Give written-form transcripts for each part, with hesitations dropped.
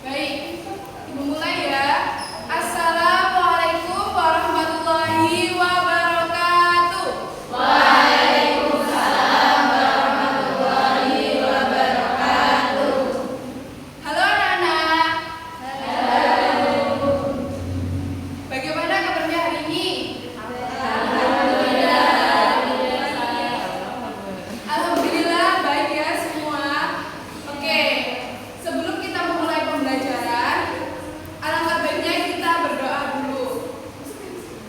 Baik, Ibu mulai ya. Assalamualaikum warahmatullahi wabarakatuh. Waalaikumsalam warahmatullahi wabarakatuh. Halo anak-anak. Halo. Bagaimana kabarnya hari ini? Alhamdulillah. Alhamdulillah baik ya semua. Oke, sebelum kita memulai pembelajaran, alangkah baiknya kita berdoa dulu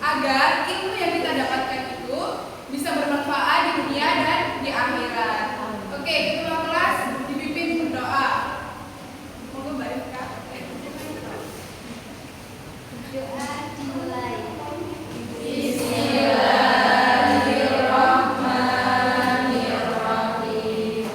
agar ilmu yang kita dapatkan itu bisa bermanfaat di dunia dan di akhirat. Oke, ketua kelas dipimpin berdoa. Monggo Mbak Rifka. Doa dimulai. Bismillahirrahmanirrahim.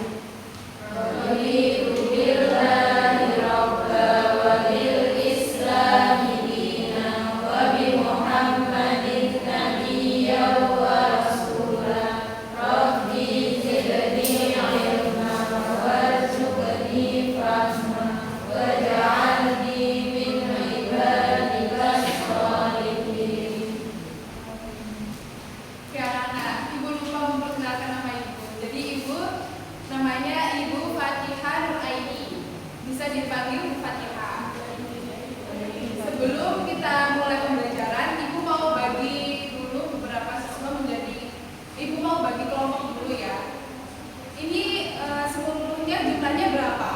Raditu billahi rabba wa bil islami dinan wa bi Muhammadin nabiyyan wa rasulan. Rabbi zidni ilman warzuqni fahman waj'alni min ibadikas sholihin. Oke anak-anak, Ibu lupa memperkenalkan nama Ibu. Jadi Ibu namanya Ibu Fatihah Nuraini. Bisa dipanggil Bu Fatihah. Sebelum kita mulai pembelajaran, Ibu mau bagi dulu beberapa siswa menjadi, Ibu mau bagi kelompok dulu ya. Ini seluruhnya jumlahnya berapa?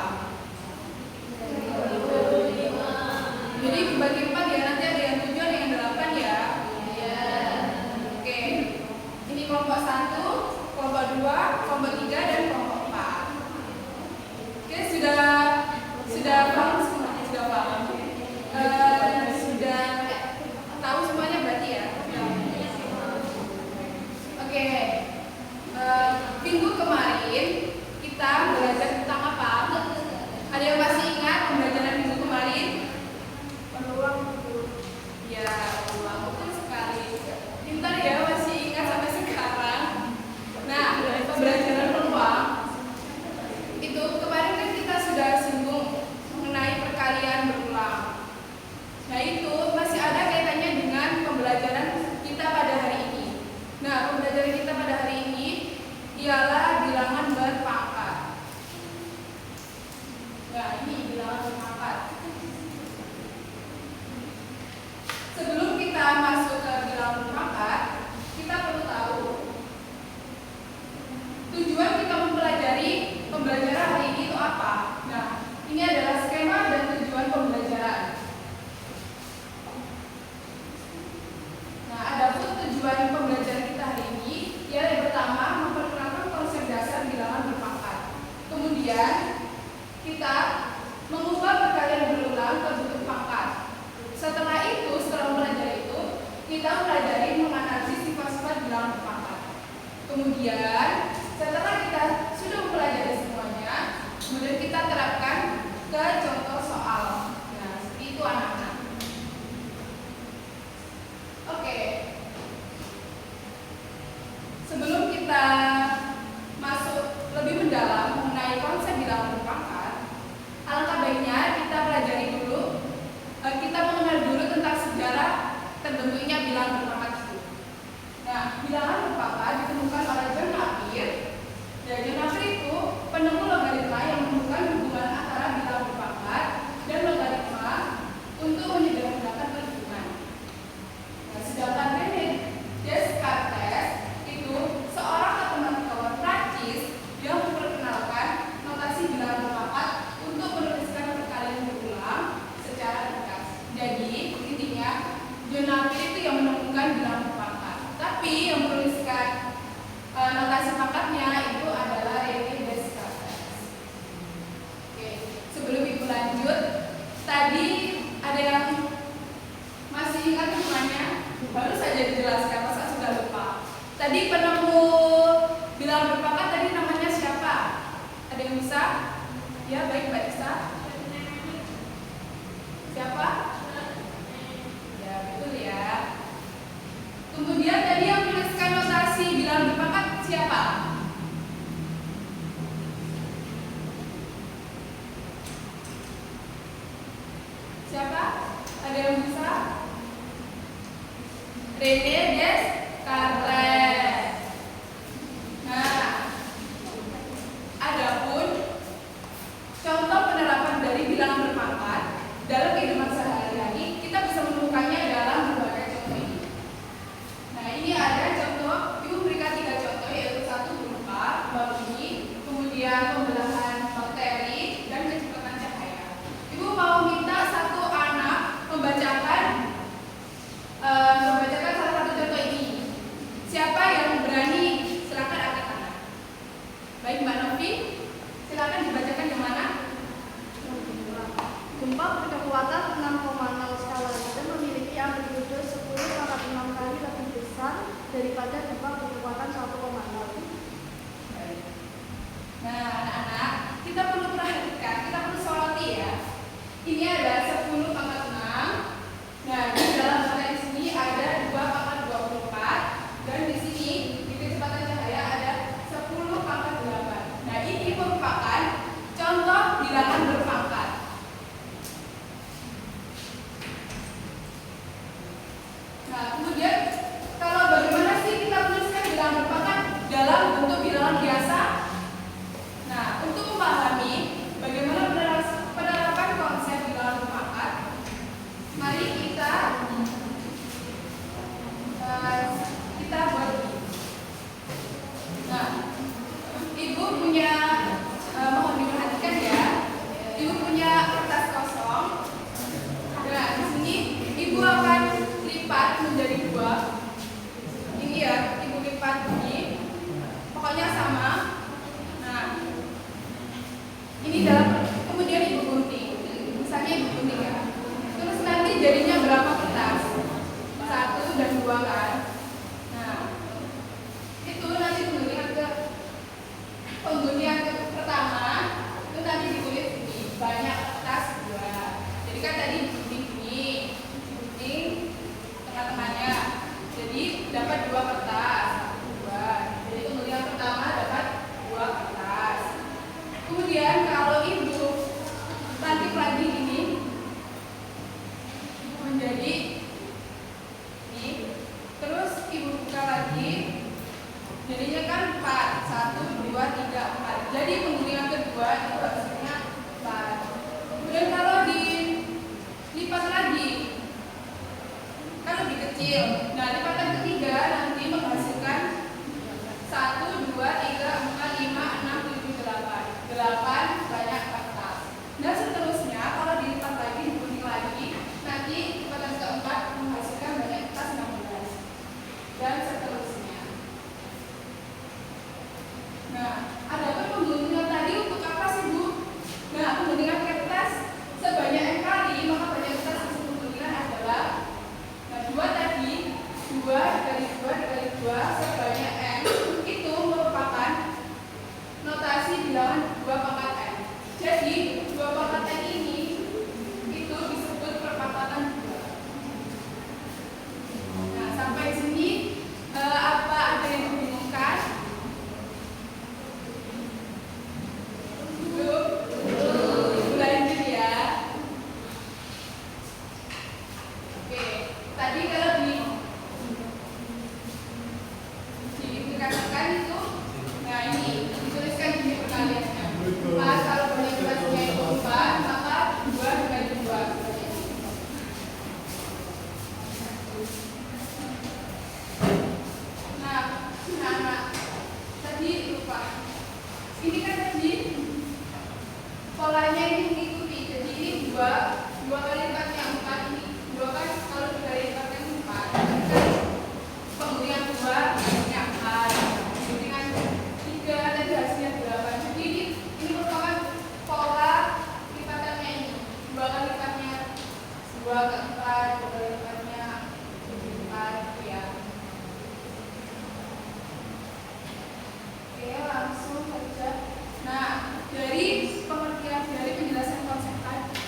Jadi bagi 4 ya, nanti ada yang 7, ada yang 8 ya. Oke. Ini kelompok 1, kelompok 2, kelompok 3 dan kelompok 4. Oke, sudah paham semua? Sudah paham. Sudah tahu semuanya berarti ya? Oke. Minggu kemarin kita belajar tentang apa? Ada yang masih ingat pembelajaran minggu kemarin? Ya, ulang betul sekali. Pintar ya, masih ingat sampai sekarang. Nah, pembelajaran peluang itu kemarin kan kita sudah singgung mengenai perkalian berulang. Nah, itu masih ada kaitannya dengan pembelajaran kita pada hari ini. Nah, pembelajaran kita pada hari ini ialah bilangan berpangkat. Nah, ini bilangan berpangkat. Sebelum kita masuk ke bilangan berpangkat, kita perlu tahu tujuan kita mempelajari pembelajaran hari ini itu apa. Nah, ini adalah skema dan tujuan pembelajaran. Nah, adapun tujuan pembelajaran kita hari ini ialah yang pertama memperkenalkan konsep dasar bilangan berpangkat. Kemudian kita mengubah perkalian berulang ke bentuk pangkat. Setelah mempelajari itu, kita mempelajari menganalisis sifat-sifat bilangan berpangkat. Kemudian, setelah kita sudah mempelajari semuanya, kemudian kita terapkan ke contoh soal. Nah, seperti itu anak-anak. Oke. Sebelum kita masuk lebih mendalam mengenai konsep bilangan berpangkat, alangkah baiknya kita pelajari dulu, kita mengenal dulu tentang sejarah terbentuknya bilangan berpangkat itu. Nah, bilangan berpangkat ditemukan oleh John Napier. Dan John Napier itu penemu logaritma yang menunjukkan hubungan antara bilangan berpangkat dan logaritma untuk menyederhanakan perhitungan. Nah, sedangkan René Descartes itu seorang matematikawan Prancis yang memperkenalkan notasi bilangan berpangkat untuk menuliskan perkalian berulang secara ringkas. Jadi intinya John Napier itu yang menemukan bilangan berpangkat, tapi yang menuliskan notasi pangkatnya itu adalah René Descartes. Oke, sebelum Ibu lanjut, tadi ada yang masih ingat semuanya? Baru saja dijelaskan, masa sudah lupa? Tadi penemu bilangan berpangkat tadi namanya siapa? Ada yang bisa? Ya, baik Mbak Isa. Siapa? Ya, betul ya. Kemudian tadi yang menuliskan notasi bilangan berpangkat siapa? yang bisa? René Descartes. Nah, adapun contoh penerapan dari bilangan berpangkat dalam kehidupan sehari-hari kita bisa menemukannya dalam berbagai contoh ini. Nah, ini ada contoh, Ibu berikan 3 contoh, yaitu 1 gempa, bumi, kemudian pembelahan bakteri dan kecepatan cahaya. Ibu mau minta satu anak membacakan salah satu contoh ini. Siapa yang berani? Silakan angkat tangan. Baik, Mbak Novi, silakan dibacakan yang mana? Gempa berkekuatan 6,0 skala Richter memiliki amplitude 10 × 6 kali lebih besar daripada gempa berkekuatan 1,0. Baik. Nah, anak-anak, kita perlu perhatikan, kita perlu soroti ya. Ini ada 10 pangkat 6. Nah, di dalam materi sini ada 2 pangkat 24 dan di sini di kecepatan cahaya ada 10 pangkat 8. Nah, ini merupakan contoh bilangan berpangkat. Nah, kemudian kalau bagaimana sih kita menuliskan bilangan berpangkat dalam bentuk bilangan biasa? Nah, untuk memahami bagaimana penerapan konsep bilangan berpangkat, mari kita buat ini. Nah, Ibu punya, mohon diperhatikan ya, Ibu punya kertas kosong. Nah, di sini Ibu akan lipat menjadi 2. Ini ya, Ibu lipat ini. Pokoknya sama. Nah, ini dalam, kemudian Ibu gunting. Misalnya Ibu gunting ya. Terus nanti jadinya berapa kertas? 1 dan 2 kan? Nah, itu nanti penggundian pertama itu nanti ditulis ini banyak kertas 2. Jadi kan tadi gunting tengah-tengahnya. Jadi dapat 2 kertas, 2. Jadi penggundian pertama dapat 2 kertas. Kemudian kalau Ibu tangkip lagi ini menjadi ini, terus Ibu buka lagi, jadinya kan 4, 1, 2, 3, 4. Jadi penggundian kedua itu hasilnya 4. Kemudian kalau dilipat lagi kan lebih kecil. Nah, lipatan ketiga nanti menghasilkan 1, 2, 3, 4, 5, 6, 7, 8. 8 banyak kertas. Dan seterusnya kalau dilipat lagi, digunting lagi, nanti lipatan keempat menghasilkan banyak kertas 16. Dan seterusnya. Nah, ada pengguntingan tadi untuk apa sih, Bu? Nah, pengguntingan kertas sebanyak N kali, maka banyak kertas hasil pengguntingan adalah 2 tadi, 2 dikali 2 dikali 2 sebanyak N. Itu merupakan notasi bilangan 2 pangkat N. Jadi 2 pangkat N ini itu disebut perpangkatan 2. Nah, sampai sini apa ada yang membingungkan? Belum? Lanjut ya. Oke, tadi kalau dikatakan itu, nah ini dituliskan di perkaliannya. Pas kalau banyak kelasnya itu 4, maka 2 dikali 2. Nah, tadi lupa. Ini kan tadi polanya ini mengikuti. Jadi ini 2 kali lipatnya 4 ini. 2 kan kalau dikali lipatnya 4. Kan penggundian 2 hasilnya 4. Penggundian 3 tadi hasilnya 8. Jadi ini merupakan pola lipatannya ini. 2 kali lipatnya 2 ke 4, 2 kali lipatnya 4 ya. Oke, langsung saja. Nah, dari pengertian dari penjelasan konsep tadi,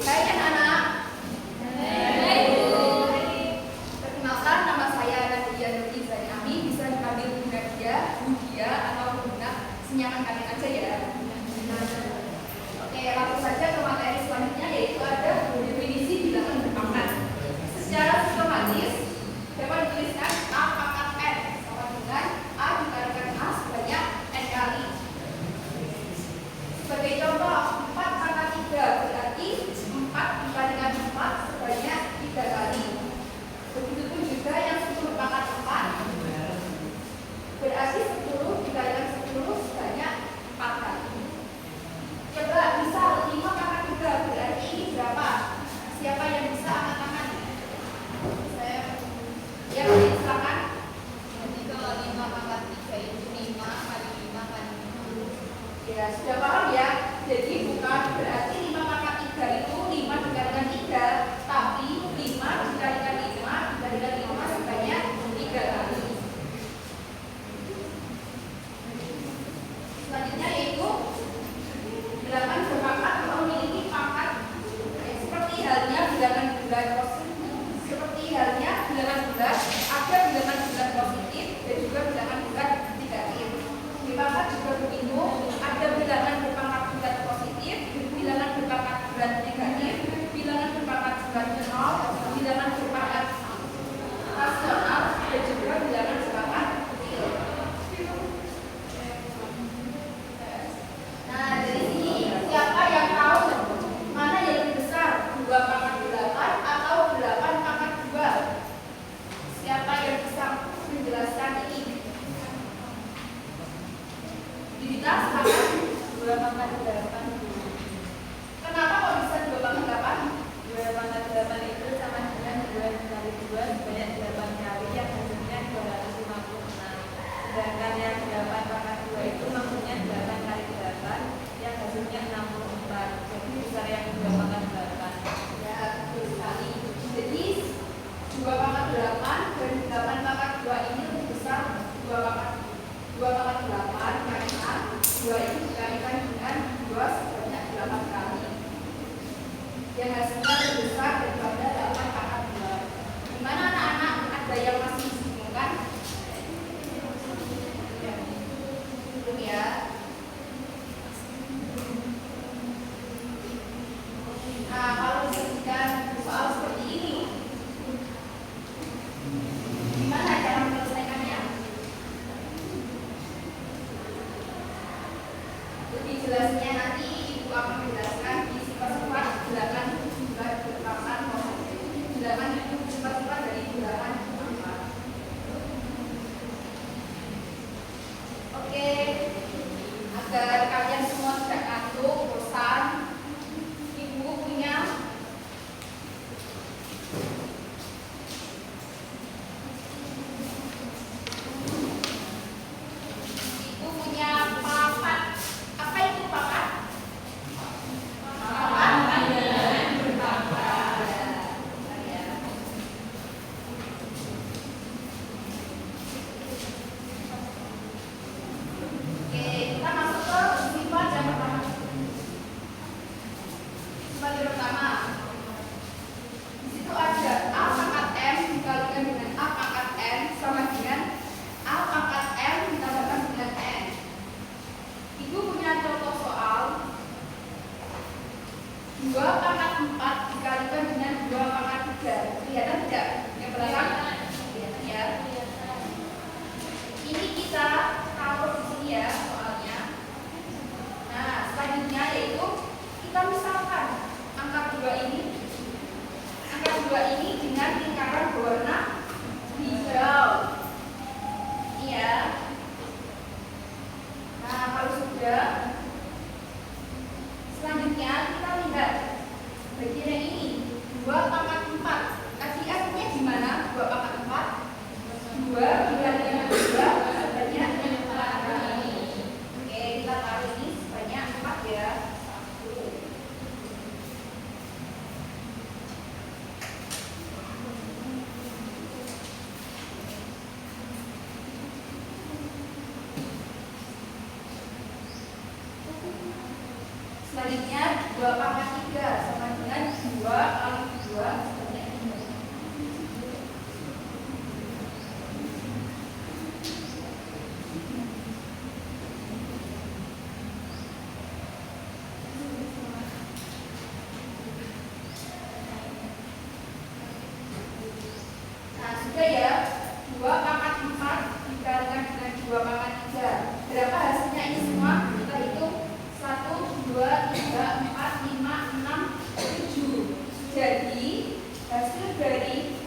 Hai anak-anak. Hai Bu. Perkenalkan, nama saya Nadia Nurti Zainami. Bisa dipanggil Bu Nadia, Bu Dia, atau Bu Nak. Senyaman kalian aja ya. Oke, langsung saja ke materi selanjutnya, yaitu ada definisi bilangan berpangkat. Secara sistematis dapat dituliskan A pangkat N sama dengan A dikalikan A sebanyak N kali. Sebagai contoh, 4 pangkat 3 berarti 4 dikalikan 4 sebanyak 3 kali. Begitupun juga yang 10 pangkat 4 berarti 10 dikalikan 10 sebanyak 4 kali. Coba misal 5 pangkat 3 berarti ini berapa? Siapa yang bisa angkat tangan? Saya. Ya, silakan. Jadi kalau 5 pangkat 3 itu 5 kali 5 kali 5. Ya, sudah paham ya? Jadi bukan berarti 5 pangkat 3 itu 5 dikalikan 3, tapi 5 dikalikan 5 dikalikan 5 sebanyak 3 kali. Selanjutnya yaitu bilangan berpangkat memiliki pangkat seperti halnya bilangan bulat positif. Seperti halnya bilangan bulat, ada bilangan bulat positif dan juga bilangan bulat negatif. Di pangkat juga begitu, ada bilangan berpangkat bulat positif, bilangan berpangkat bulat negatif, bilangan berpangkat bulat nol, bilangan berpangkat rasional, dan juga bilangan berpangkat real. Nah, dari sini siapa yang tahu mana yang lebih besar, 2 pangkat 8 atau 8 pangkat 2? Siapa yang bisa menjelaskan ini? Didita, silakan. 2 pangkat 8. Kenapa kok bisa 2 pangkat 8? 2 pangkat 8 itu sama dengan 2 kali 2 sebanyak 8 kali yang hasilnya 256. Sedangkan yang 8 pangkat 2 itu maksudnya 8 kali 8 yang hasilnya 64. Jadi besar yang 2 pangkat 8. Ya, betul sekali. Jadi 2 pangkat 8 dan 8 pangkat 2 ini lebih besar 2 pangkat 8 karena 2 ini dikalikan dengan 2 sebanyak 8 kali. Yang hasilnya lebih besar daripada 8 pangkat 2. Gimana anak-anak? Ada yang masih bingung kan? Belum ya? Nah, kalau dijadikan soal seperti ini, gimana cara menyelesaikannya? Lebih jelasnya nanti Ibu akan menjelaskan di sifat-sifat bilangan bulat berpangkat positif. Bilangan itu sifat-sifat dari bilangan berpangkat. Oke, agar kalian semua tidak ngantuk, bosan, Ibu punya papat. Apa itu papat? Papat bilangan berpangkat. Ya. Oke, kita masuk ke sifat yang pertama. Sifat yang pertama, di situ ada A pangkat M dikalikan dengan A pangkat N sama dengan A pangkat M ditambahkan dengan N. Ibu punya contoh soal 2 pangkat 4 dikalikan dengan 2 pangkat 3. Kelihatan tidak? Yang belakang? Kelihatan ya. Ini kita taruh di sini ya soalnya. Nah, selanjutnya yaitu kita misalkan angka 2 ini dengan lingkaran berwarna hijau. Iya. Nah, kalau sudah, selanjutnya kita lihat bagian yang ini 2 pangkat 4. Tadi artinya gimana? 2 pangkat 4 2 dikalikan 2 sebanyak 4 kali. Oke, kita taruh ini sebanyak 4 ya. 1. Selanjutnya 2 pangkat 3 sama dengan 2 kali 2 sebanyak 3. Nah, sudah ya. 2 pangkat 4 dikalikan dengan 2 pangkat 3. Berapa hasilnya ini semua? Kita hitung 1, 2, 3, 4, 5, 6, 7. Jadi hasil dari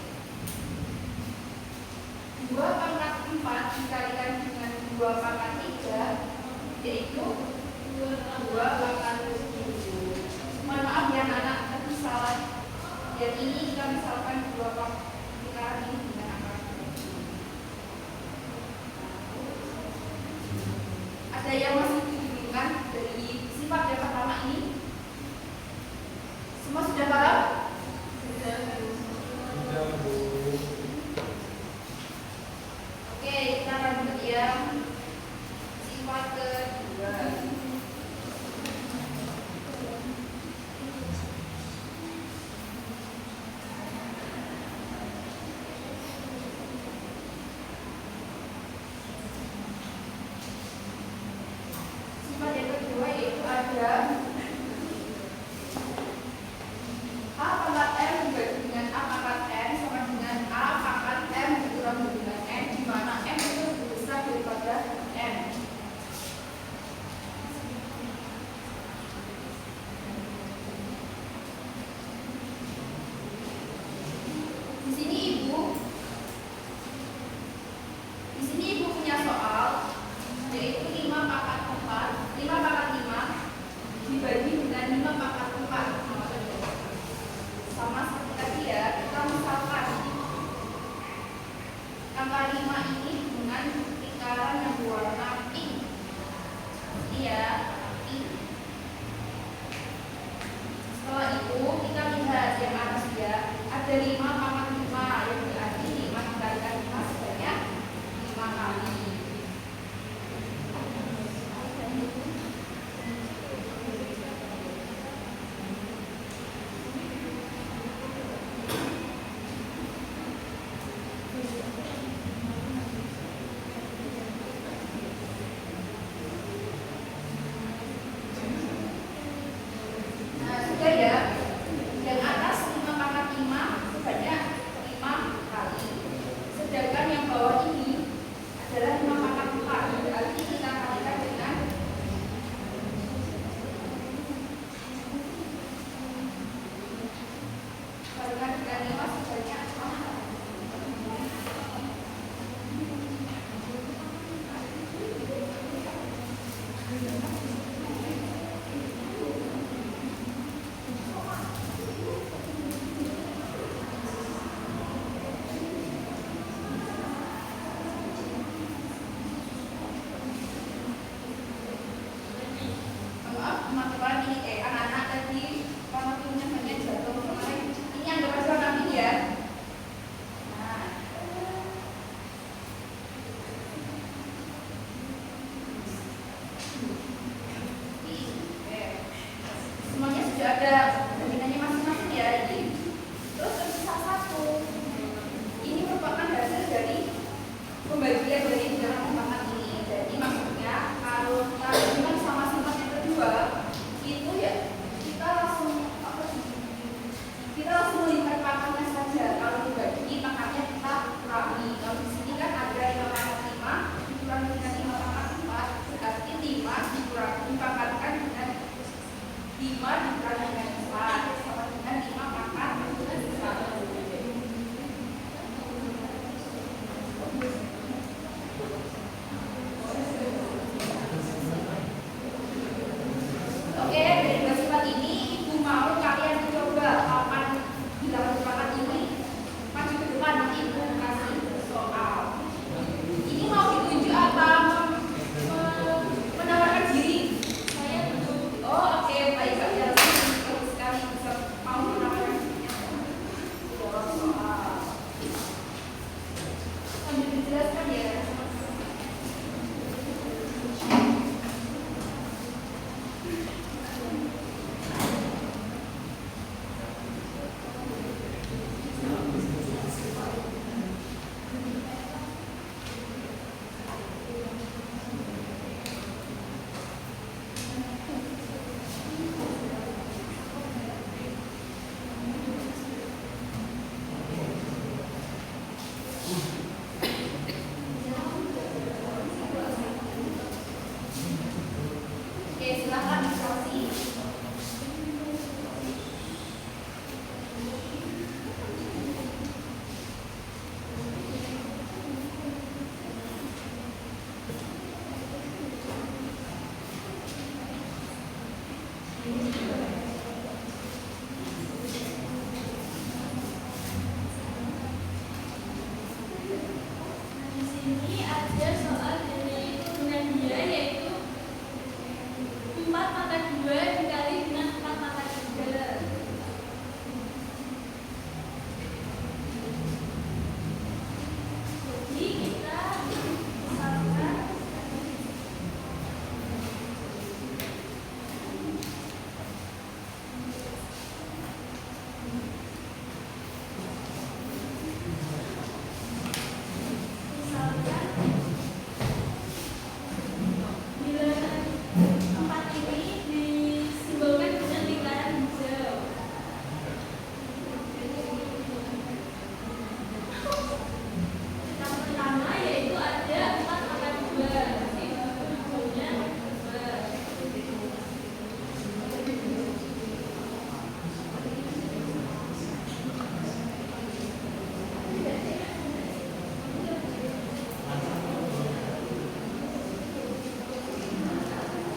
2 pangkat 4 dikalikan dengan 2 pangkat 3 yaitu 2 pangkat 7. Mohon maaf ya anak, tapi salah. Dan ini kita misalkan 2 pangkat ini dengan angka 7. Ada yang masih dibingungkan dari sifat yang pertama ini? Semua sudah paham? Sudah. Oke, kita lanjut yang sifat kedua. Sifat yang kedua yaitu ada A pangkat M dibagi dengan A pangkat N sama dengan A pangkat M dikurang dengan N, di mana M itu lebih besar daripada N. Di sini ibu punya soal yaitu 5 pangkat 4, 5 pangkat 5 dibagi dengan 5 pangkat 4. Sama seperti tadi ya, kita misalkan angka 5 ini dengan lingkaran yang berwarna pink. Iya, pink. Setelah itu kita lihat yang atas ya, ada 5 pangkat 5 yang berarti 5 dikalikan 5 sebanyak 5 kali. Nah, sudah ya. Yang atas 5 pangkat 5 sebanyak 5 kali. Sedangkan yang bawah ini adalah 5 pangkat 4. Berarti kita kalikan dengan kalikan dengan 5 sebanyak 5 kali. Maaf, teman-teman, ini anak-anak tadi karena punya banyak jatuh kemarin. Ini anggap aja nanti ya. Nah, semuanya sudah ada bagiannya masing-masing ya ini. Terus tersisa 1. Ini merupakan hasil dari pembagian dari dalam pembahasan ini. Jadi maksudnya kalau kita hubungkan sama sifat yang kedua itu ya kita langsung melihat pangkatnya saja. Kalau dibagi pangkatnya kita kurangi. Kalau di sini kan ada 5 pangkat 5 dikurangi dengan 5 pangkat 4, berarti 5 dipangkatkan dengan 5 dikurangi dengan 4 sama dengan 5 pangkat 1. Oke, dari dua sifat ini ibu mau kalian coba papan di dalam papan ini maju ke depan, nanti ibu kasih soal. Ini mau ditunjuk atau menawarkan diri? Saya betul. Oh, oke, baik Kak Yasmin, bagus sekali bisa mau menawarkan dirinya. Soal. Sambil dijelaskan ya. Silakan diskusi. Di sini ada soal dari Nadia, yaitu 4/2 dikali dengan 4/3. Jadi kita misalkan bila 4 ini disimbolkan dengan lingkaran hijau. Yang pertama yaitu ada 4/2. Jadi hijaunya 2.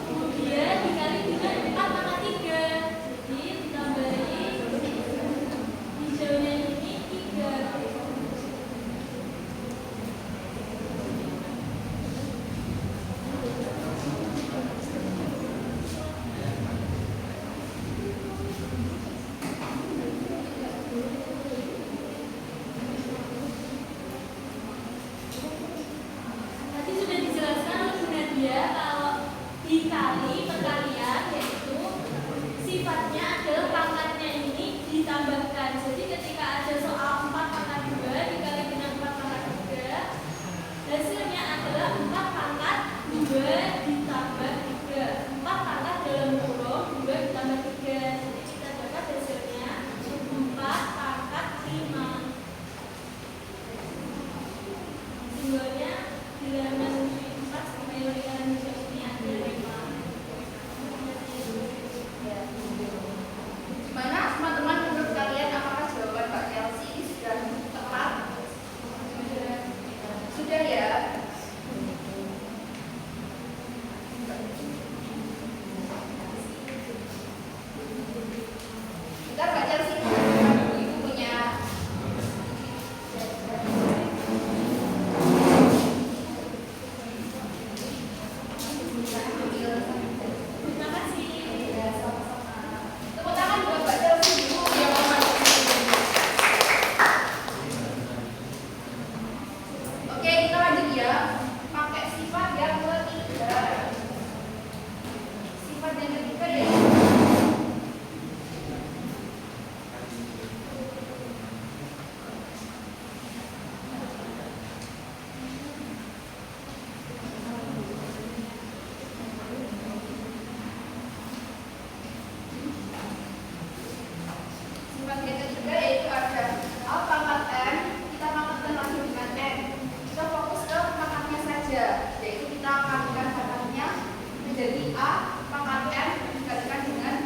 Kemudian dikali dengan 4/3. Jadi ditambahi hijaunya ini 3. Tadi sudah dijelaskan oleh Nadia kalau dikali perkalian yaitu sifatnya adalah pangkatnya ini ditambahkan. Jadi ketika ada soal 4/2 dikali dengan 4/3, hasilnya adalah 4/2 ditambah 3. 4 pangkat dalam kurung 2 ditambah 3. Jadi kita dapat hasilnya 4/5. Simbolnya di halaman 4 sampai lingkaran hijau ini ada 5. Gimana teman-teman, menurut kalian apakah jawaban Mbak Chelsea ini sudah tepat? Sudah ya? Bentar Mbak Chelsea, ibu punya. Terima kasih. Tepuk tangan buat Mbak Chelsea dulu yang mau masuk ke sini. Oke, kita lanjut ya. Pakai sifat yang ketiga. Sifat yang ketiga yaitu sifat yang ketiga yaitu ada A pangkat M, kita pangkatkan lagi dengan N. Kita fokus ke pangkatnya saja, yaitu kita pangkatkan pangkatnya menjadi A pangkat M dikalikan dengan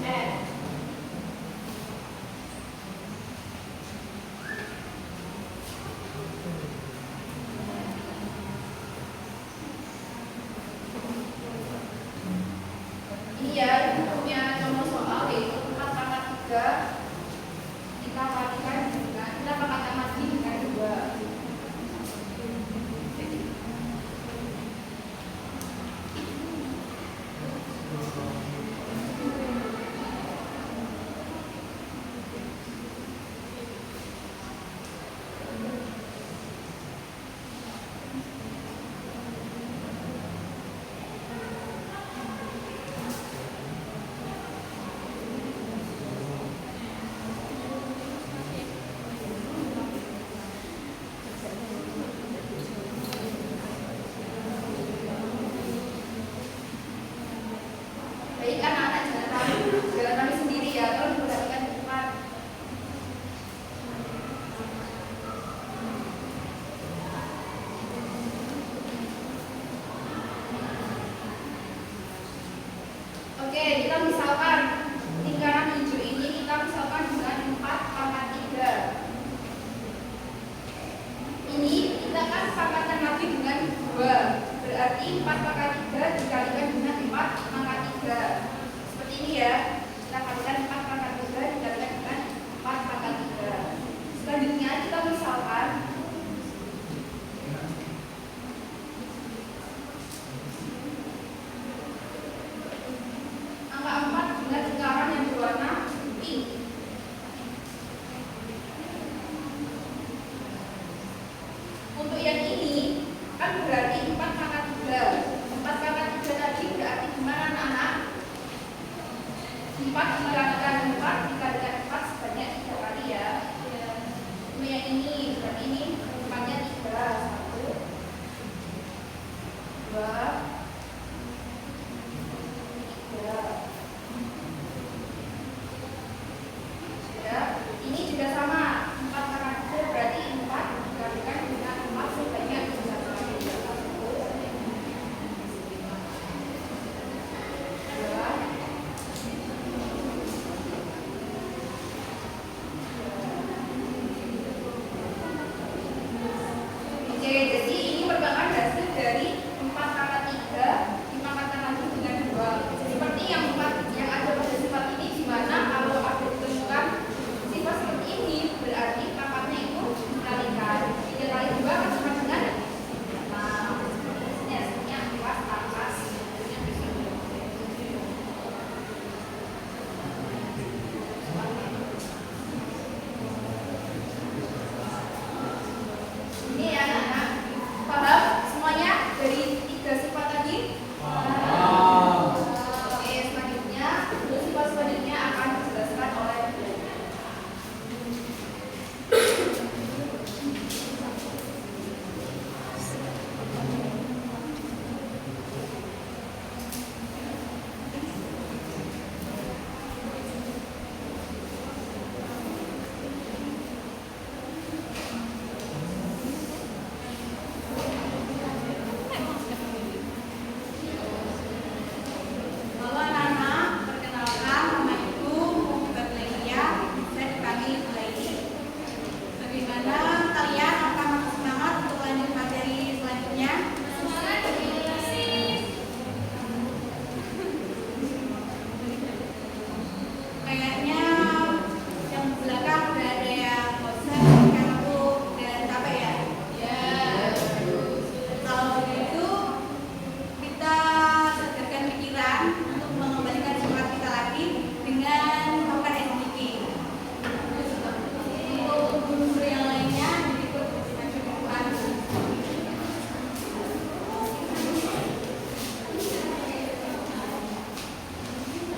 N. Ini ya, ibu punya contoh soal yaitu 4/3 kita kalikan dengan kita pangkatkan lagi dengan 2. Oke, kita misalkan lingkaran hijau ini kita misalkan dengan 4/3. Ini kita kan pangkatkan lagi dengan 2. Berarti 4/3 dikalikan dengan 4/3. Seperti ini ya. Kita kalikan 4/3 dikalikan dengan 4/3. Selanjutnya kita misalkan angka 4 dengan lingkaran yang berwarna pink. Untuk yang ini kan berarti 4/3. 4/3 tadi berarti gimana anak-anak? 4 dikalikan 4 dikalikan 4 sebanyak 3 kali ya. Untuk yang ini berarti ini 4-nya 3. 1 2 3. Ini juga sama 4/3 berarti 4 dikalikan dengan 4 sebanyak 3 kali. 2. Oke, jadi ini merupakan hasil dari 4/3 dipangkatkan lagi dengan 2. Seperti yang ada pada sifat ini, di mana kalau ada ditemukan sifat seperti ini berarti pangkatnya itu dikalikan 3 kali 2 kan sama dengan 6. Ini hasilnya 4 atas. Ini ya anak-anak, paham semuanya dari 3 sifat tadi? Oke, selanjutnya untuk sifat selanjutnya akan dijelaskan oleh Halo anak-anak, perkenalkan namaiku Muhammad Leia, bisa dipanggil Lei. Bagaimana kalian akan semangat untuk lanjut materi selanjutnya? Kayaknya yang belakang udah ada yang bosan, ngantuk, dan capek ya? Kalau begitu, kita segarkan pikiran untuk mengembalikan semangat kita lagi dengan melakukan SDK. Untuk unsur yang lainnya berikut kebutuhan.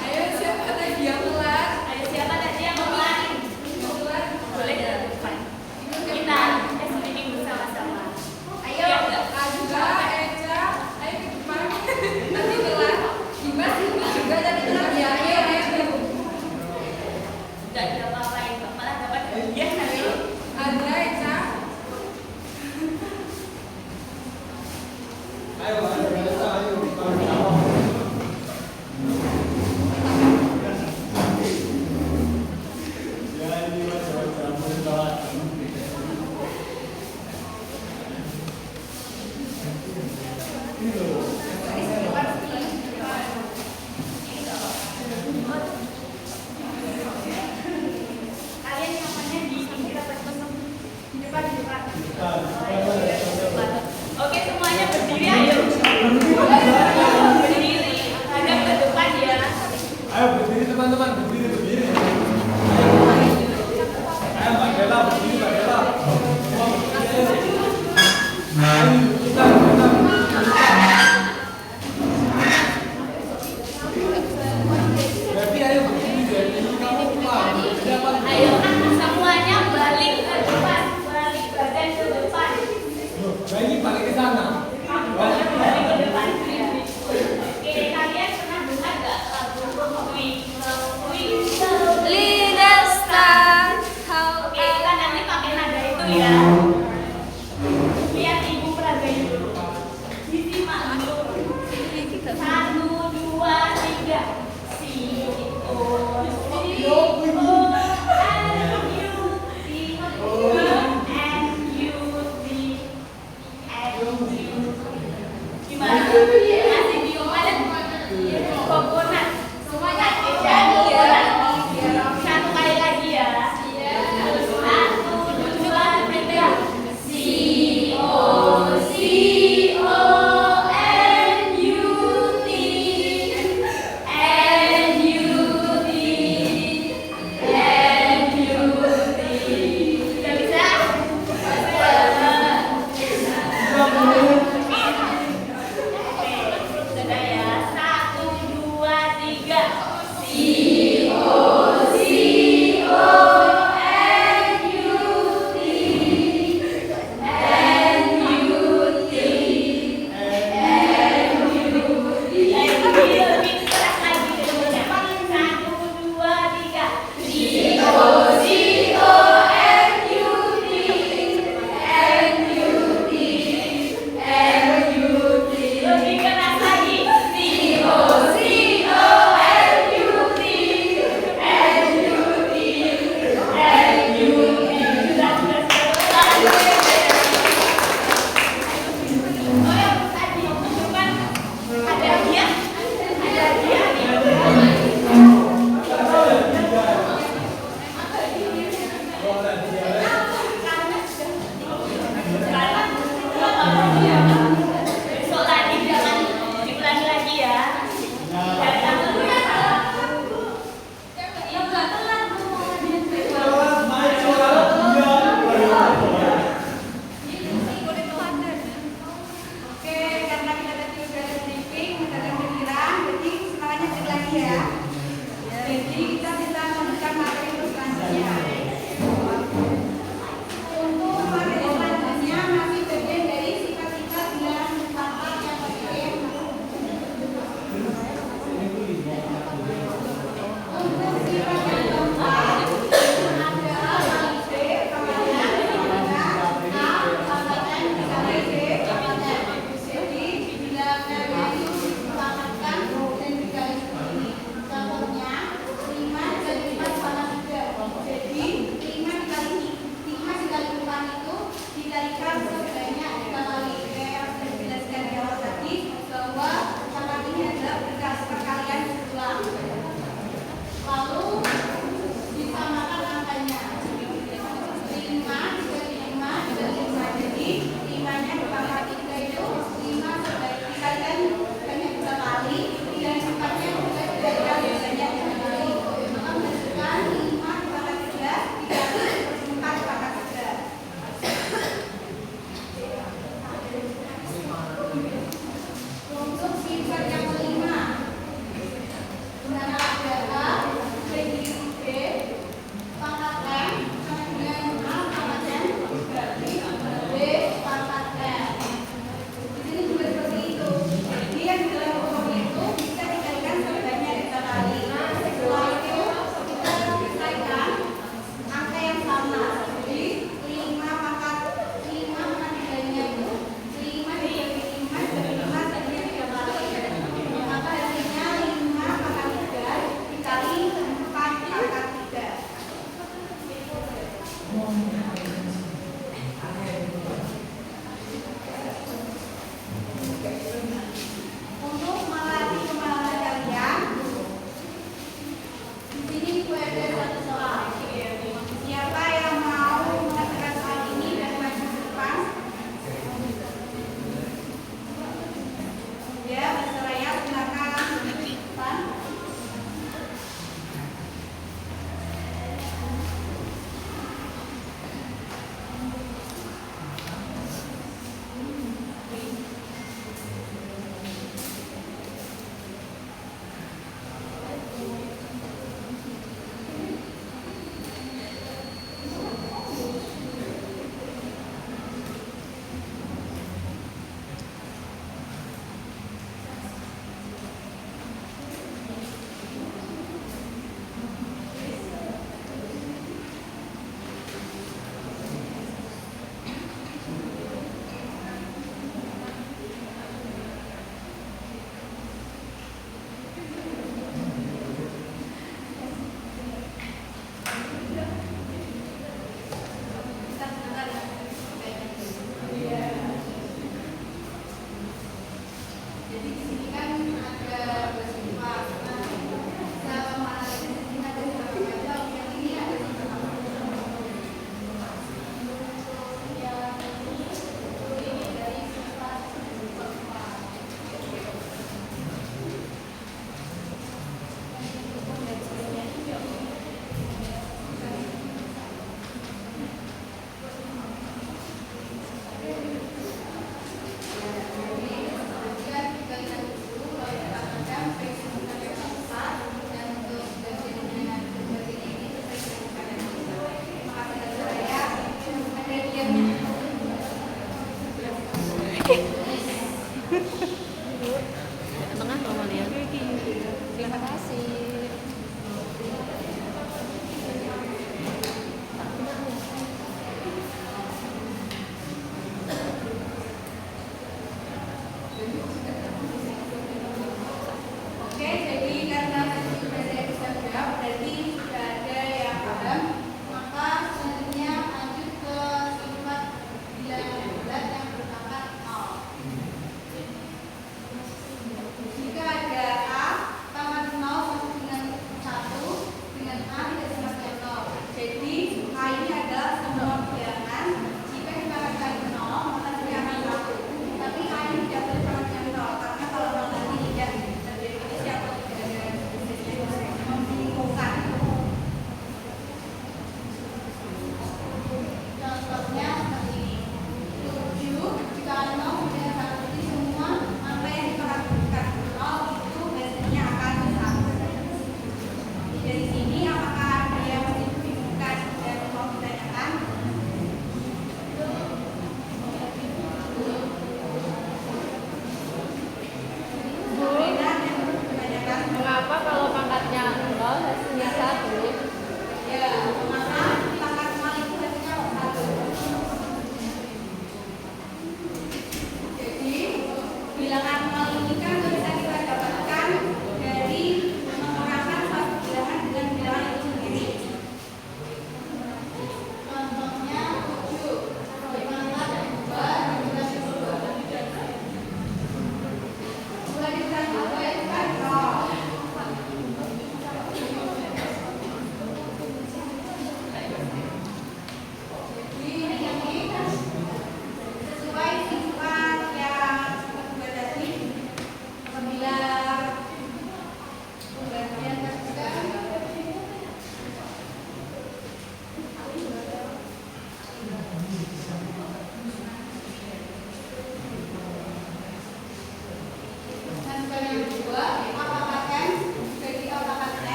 ayo siapa tadi yang telat? Ayo siapa tadi yang mulai? Boleh ke depan. Kita SDK bersama-sama. Ayo, Azza, Eca, ayo ke depan. Nanti telat. Dimas ini juga tadi telat ya. Ayo. Tidak ada apa-apain, malah dapat hadiah nanti. Azza, Eca. Kalian nyamannya di sini dapat penuh. Di depan. Oke, semuanya berdiri ayo. Berdiri, hadap ke depan ya. Ayo berdiri teman-teman, berdiri. Ayo Mbak Bella, berdiri Mbak Bella. Ayo kita. Berarti ayo berdiri jadi kamu keluar. Ayo semuanya balik ke depan, balik badan ke depan. Bayi balik ke sana. Balik ke depan. Oke, kalian pernah dengar nggak lagu Twinkle Little star, Oke, kita nanti pakai nada itu ya. Lihat ibu peragain dulu. Disimak dulu. 1, 2, 3.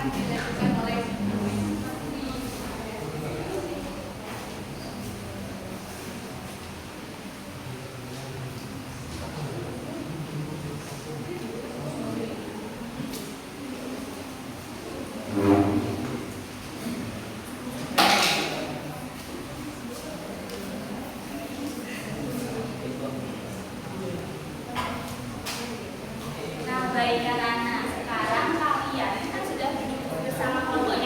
akan dilakukan oleh Nah, baik anak-anak, sekarang kalian kan sudah duduk bersama kelompok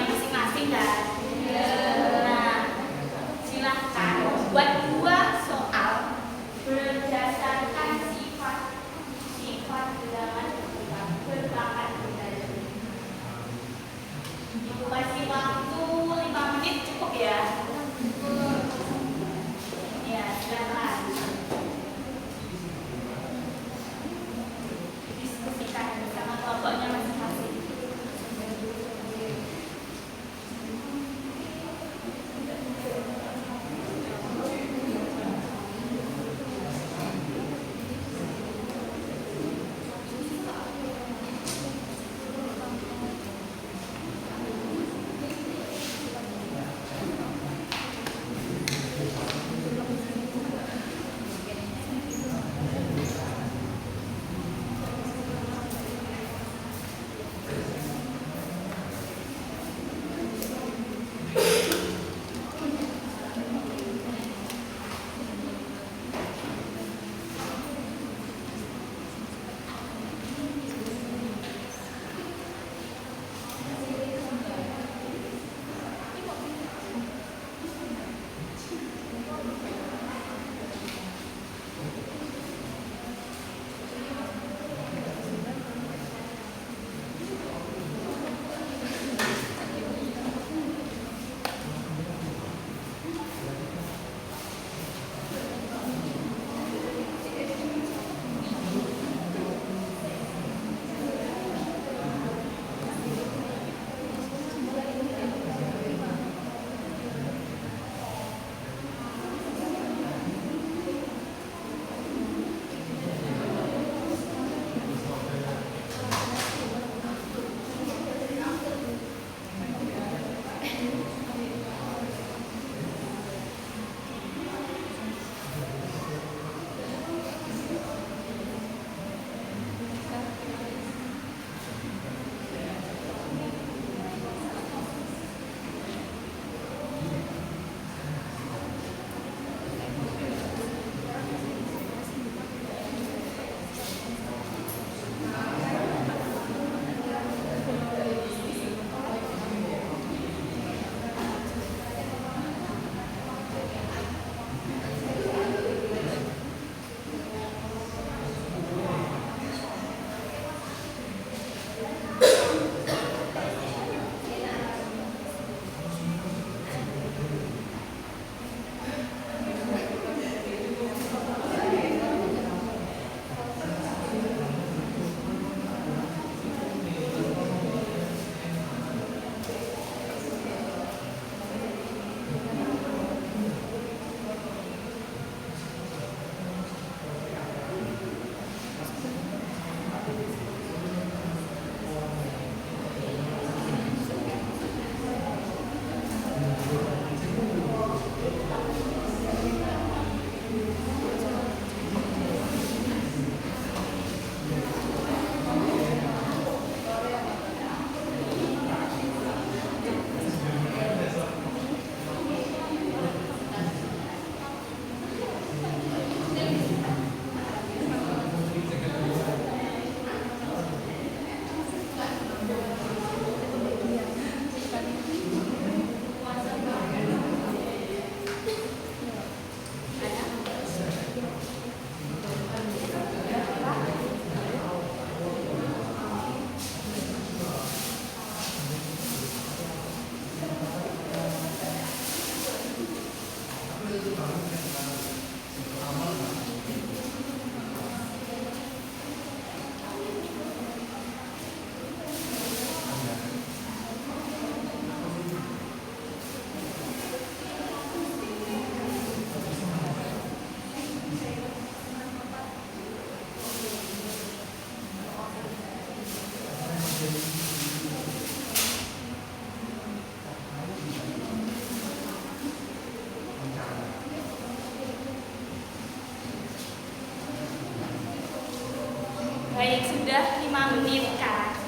udah 5 menit kan?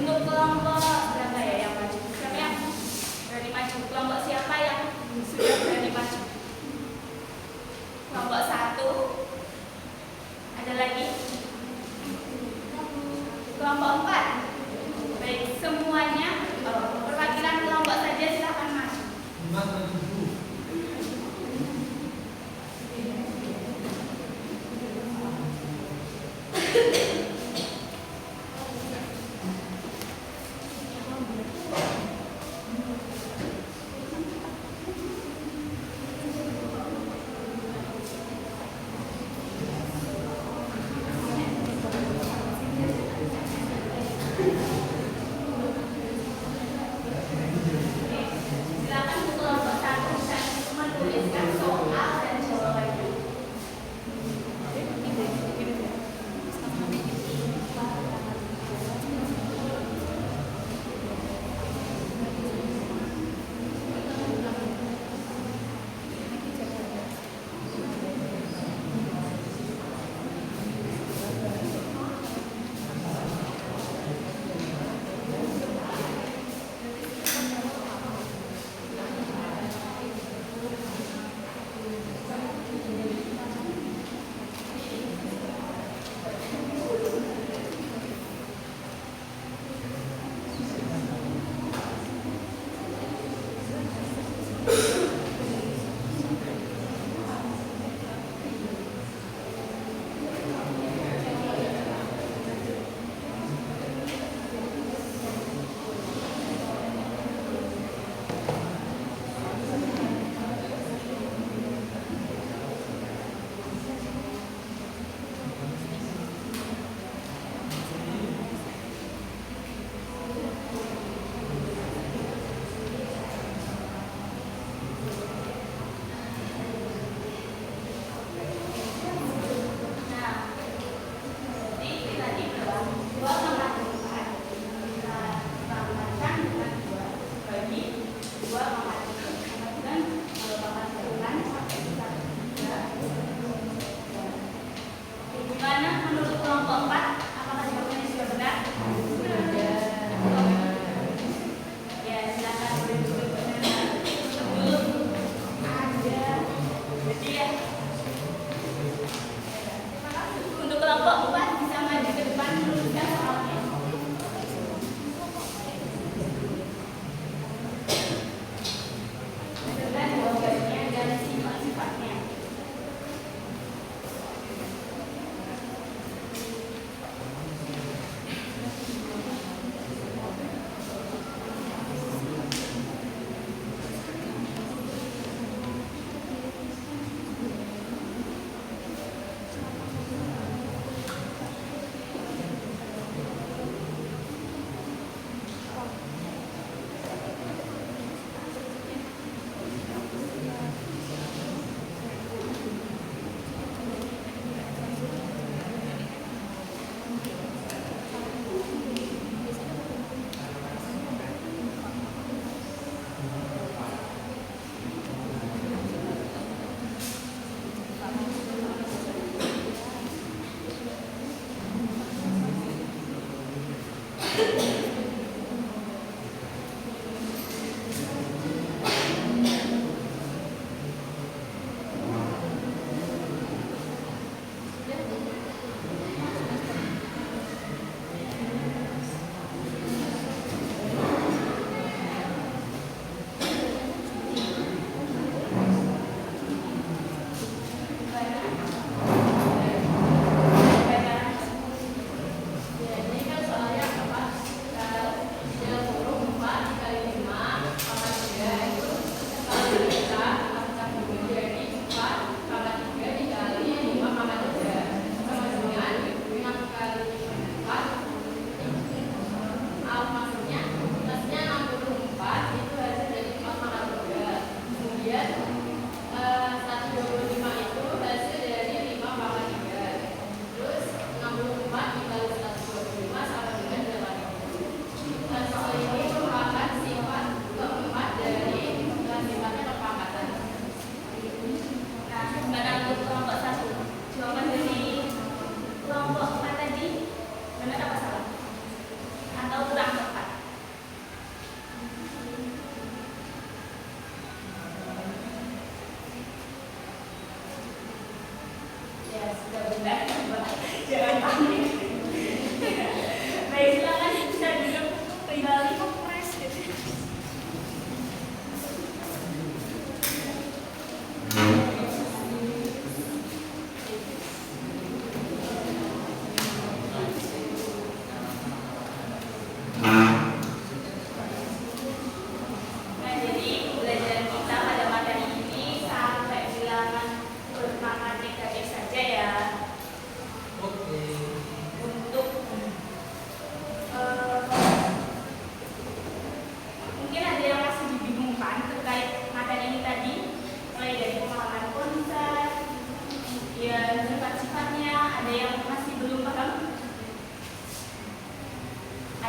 Untuk kelompok berapa ya yang maju? Siapa yang berani maju? Kelompok siapa yang sudah berani maju? Kelompok 1. Ada lagi? Kelompok 4. Baik, semuanya perwakilan kelompok saja silakan maju. Silakan untuk kelompok 1 dan menuliskan soal dan jawabannya.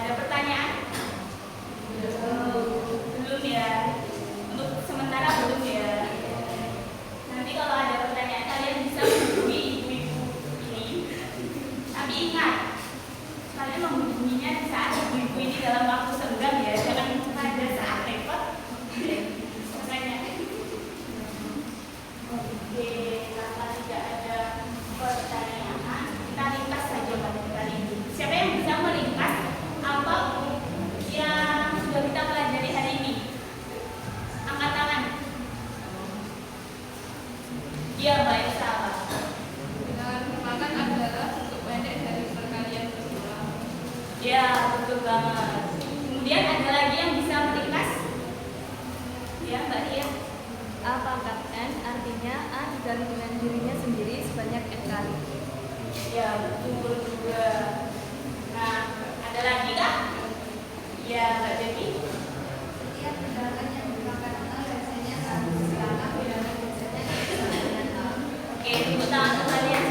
Ada pertanyaan? Belum ya. Untuk sementara belum ya. Nanti kalau ada pertanyaan kalian bisa menghubungi ibu-ibu ini. Tapi ingat, kalian menghubunginya di saat ibu-ibu ini dalam waktu senggang ya. Jangan pada saat repot. Makanya. Oke, karena tidak ada pertanyaan, kita ringkas saja pada kali ini. Siapa yang bisa meringkas apa yang sudah kita pelajari hari ini? Angkat tangan. Iya, baik sahabat. Bilangan merupakan adalah bentuk pendek dari perkalian berulang. Ya, betul banget. Kemudian ada lagi yang bisa meringkas? Ya, Mbak Ria. A pangkat N artinya A dikali dengan dirinya sendiri sebanyak N kali. Ya, betul juga. Nah, ada lagi kak? Ya, Mbak Devi. Setiap bilangan yang merupakan nol biasanya satu, sedangkan bilangan biasanya sama dengan nol. Oke, tepuk tangan untuk kalian.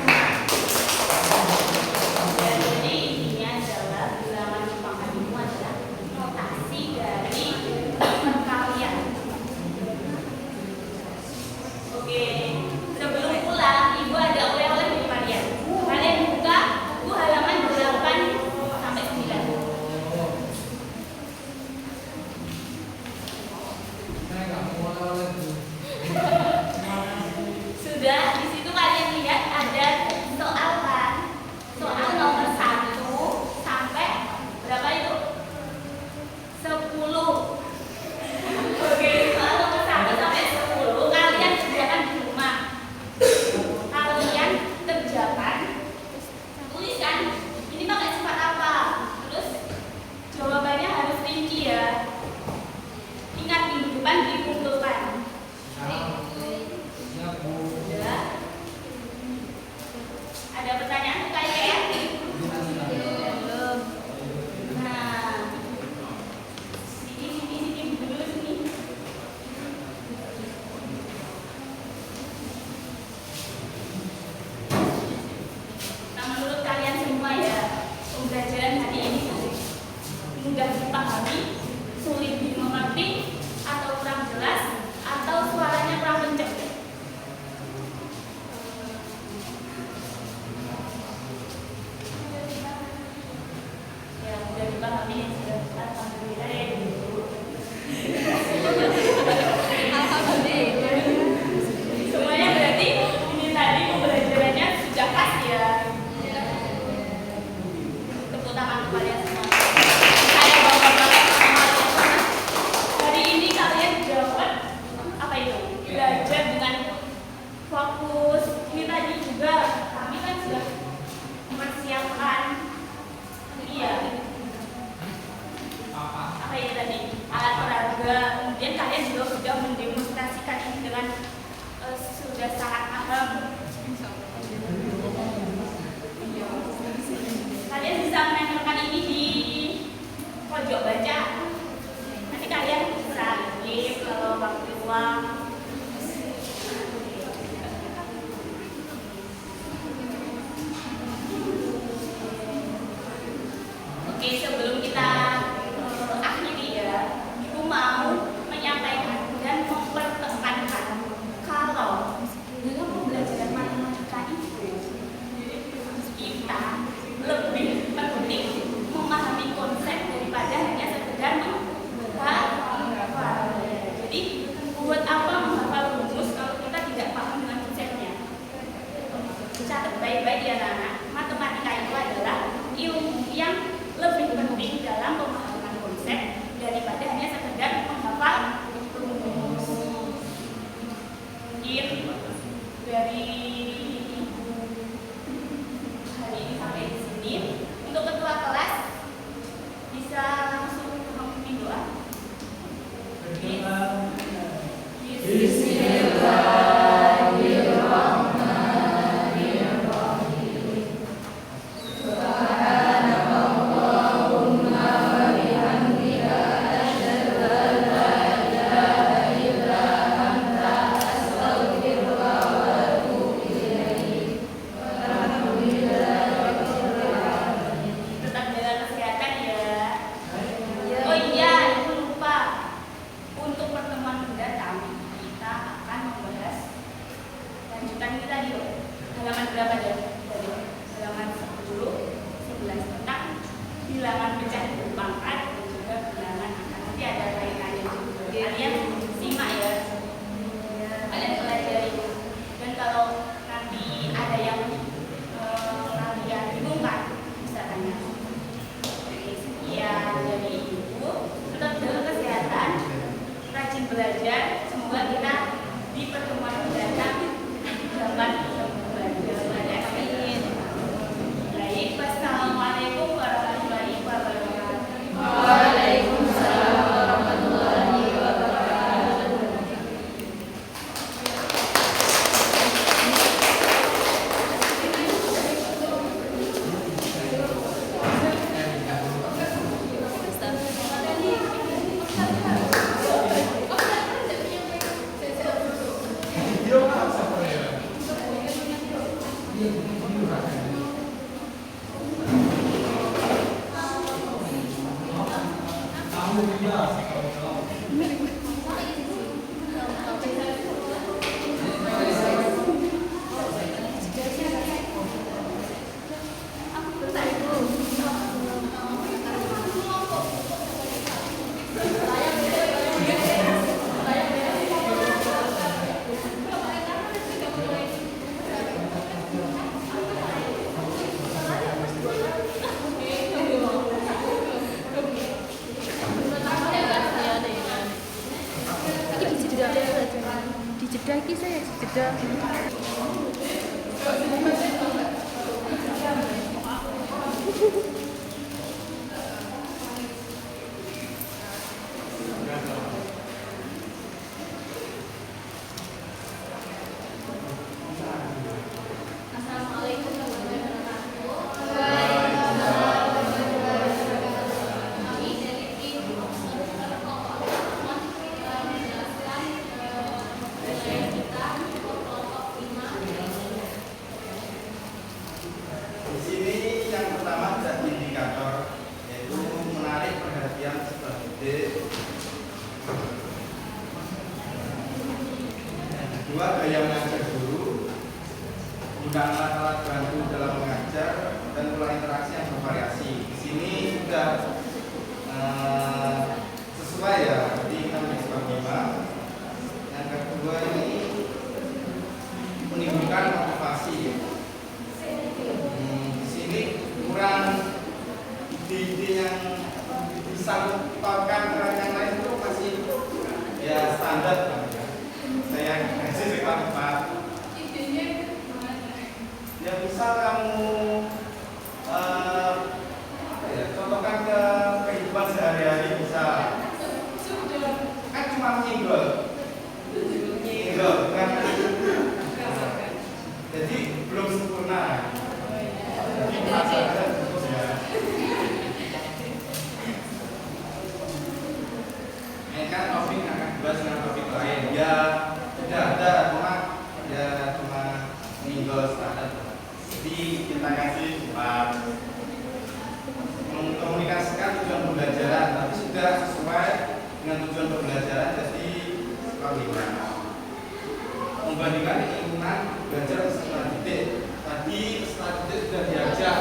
Ya, jadi intinya adalah bilangan pangkat itu adalah notasi dari perkalian. Oke, sebelum pulang, Ibu ada oleh-oleh dari kalian. Kalian buka buku halaman 8 sampai 9. Saya nggak mau lagi. Sudah, di situ kalian lihat ada soal kan? Soal nomor 1 sampai berapa itu? 10. Oke, soal nomor 1 sampai 10 kalian kerjakan di rumah. Kalian kerjakan, tuliskan ini pakai sifat apa? Terus jawabannya harus rinci ya. Ingat minggu depan dikumpulkan. Ya, Bu. Ya. Ada pertanyaan untuk kalian? Belum. Nah, sini dulu sini. Nah, menurut kalian semua ya, pembelajaran hari ini mudah dipahami, sulit dimengerti, atau kurang jelas, atau suaranya kurang kencang? Ya, mudah dipahami ya, sudah alhamdulillah ya Ibu. Alhamdulillah. Semuanya berarti ini tadi pembelajarannya sudah pas ya. Tepuk tangan untuk kalian semua. Saya bangga banget sama kalian. Hari ini kalian dapat apa itu? Belajar dengan fokus. Ini tadi juga kami kan sudah mempersiapkan apa ya tadi? Alat olahraga. Kemudian kalian juga sudah mendemonstrasikan ini dengan sudah sangat paham. Kalian bisa menempelkan ini di pojok baca. Nanti kalian bisa lihat kalau waktu luang. Oke, sebelum kita akhiri ya, Ibu mau menyampaikan dan mempertekankan kalau dalam pembelajaran matematika itu kita lebih penting memahami konsep daripada hanya sekedar menghafal. Jadi buat apa menghafal rumus kalau kita tidak paham dengan konsepnya? Catat baik-baik ya anak-anak. Matematika itu adalah ilmu yang lebih penting Dijeda iki saya jeda. Assalamualaikum warahmatullahi wabarakatuh. Kami dari tim menjelaskan wilayah kita kelompok 5. Di sini yang pertama ada indikator, yaitu menarik perhatian setelah didik. Yang kedua, gaya mengajar guru, penggunaan alat-alat bantu dalam mengajar, dan pola interaksi yang bervariasi. Di sini sudah sesuai ya, jadi kita menyebut 5. Yang kedua ini menimbulkan motivasi. Di sini kurang ide yang disangkutkan dengan yang lain itu masih ya standar kan ya. Saya kasih cepat-cepat. Idenya gimana? Ya bisa kamu contohkan ke kehidupan sehari-hari bisa. Kan cuma nyenggol, bukan. Jadi belum sempurna. Jadi masalahnya terus ya. Ini kan topik akan dibahas dengan topik lain. Ya sudah ada, cuma nyenggol standar. Jadi kita kasih cepat mengkomunikasikan tujuan pembelajaran, tapi sudah sesuai dengan tujuan pembelajaran. Jadi skor 5. Membandingkan lingkungan belajar peserta didik. Tadi peserta didik sudah diajak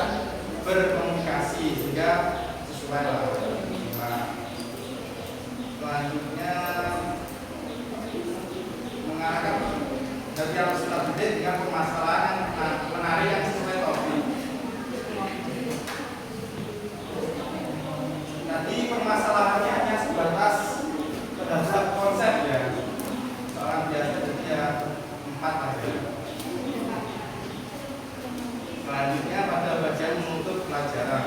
berkomunikasi sehingga sesuai lah 5. Selanjutnya mengarahkan dari peserta didik dengan permasalahan yang menarik yang sesuai topik. Tadi permasalahannya hanya sebatas terhadap konsep ya. Soal biasa jadi ya 4 aja. Selanjutnya pada bagian menuntut pelajaran.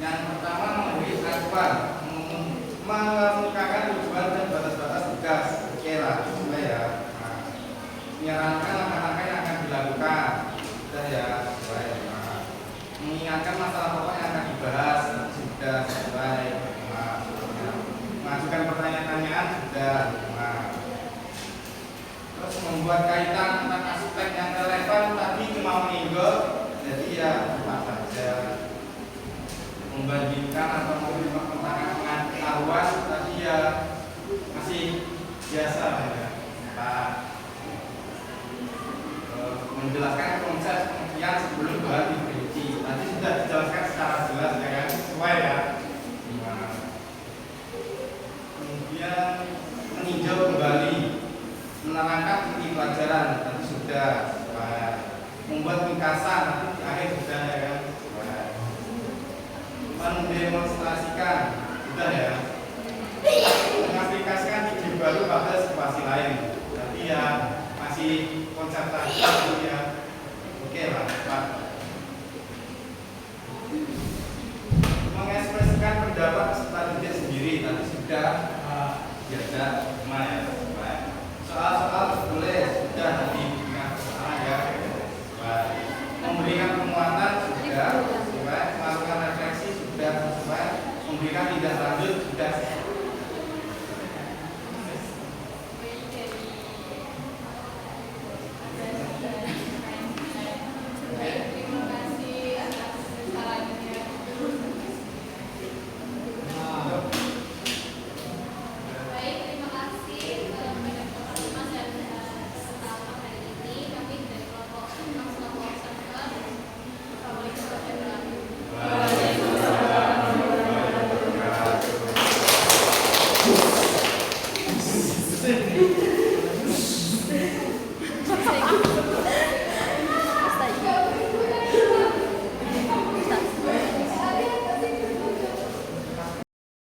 Yang pertama memberi acuan, mengemukakan tujuan dan batas-batas tugas. Oke lah, sudah ya. Nah, menyarankan langkah-langkah yang akan dilakukan. Sudah ya, sudah ya. Nah, mengingatkan masalah pokok yang akan dibahas. Sudah sesuai. Nah, mengajukan pertanyaan-pertanyaan sudah. Nah, terus membuat kaitan tentang aspek yang relevan. Tadi cuma meninggal, jadi ya apa saja. Membandingkan atau memberikan pengetahuan tadi ya masih biasa ya. Nah, menjelaskan konsep pengertian sebelum bahan diperinci. Tadi sudah dijelaskan secara jelas ya kan, sesuai ya. Nah, kemudian meninjau kembali, menerangkan inti pelajaran. Tadi sudah. Nah, membuat ringkasan nanti di akhir sudah ya kan. Mendemonstrasikan sudah ya. Mengaplikasikan ide baru pada situasi lain. Tapi ya masih konsep tadi ya. Oke lah, Pak. Mengekspresikan pendapat peserta didik sendiri tadi sudah biasa lumayan. Soal-soal boleh sudah tadi ya. Memberikan penguatan sudah, melakukan refleksi sudah, memberikan tindak lanjut sudah.